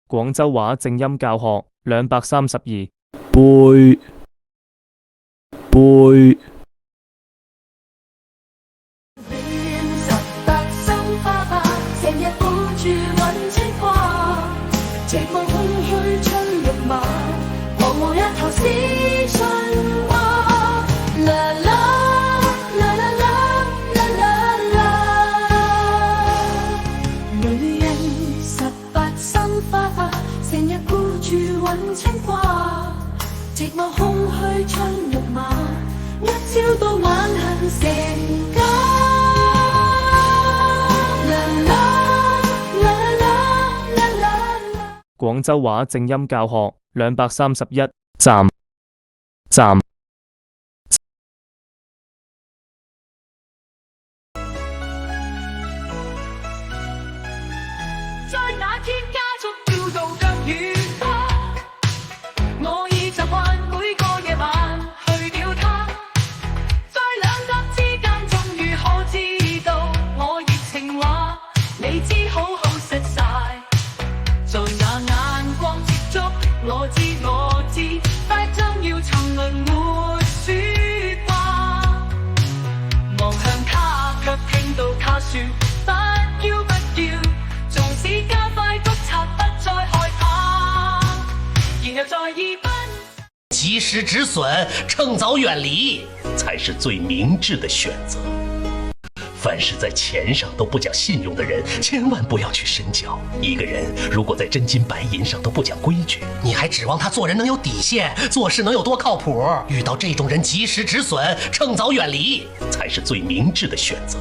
廣州話正音教學232。杯杯。寂寞空虛春綠馬，茫茫一頭思春花。啦啦啦啦啦啦啦，女人18心花，成日顧住揾青瓜。寂寞空虛春綠馬，一朝到晚恨成家。廣州話正音教學231。站。在那天加速跳到腳與花，我已習慣每個夜晚去了他。在兩側之間，終於可知道我熱情話，你知好好實晒。在那眼光接觸，我知，快將要沉淪沒說話。望向他，卻聽到他說不要，縱使加快督察，不再害怕，然後再一奔。及時止損，趁早遠離，才是最明智的選擇。凡是在錢上都不講信用的人，千萬不要去深交。一個人如果在真金白銀上都不講規矩，你還指望他做人能有底線，做事能有多靠譜？遇到這種人，及時止損，趁早遠離，才是最明智的選擇。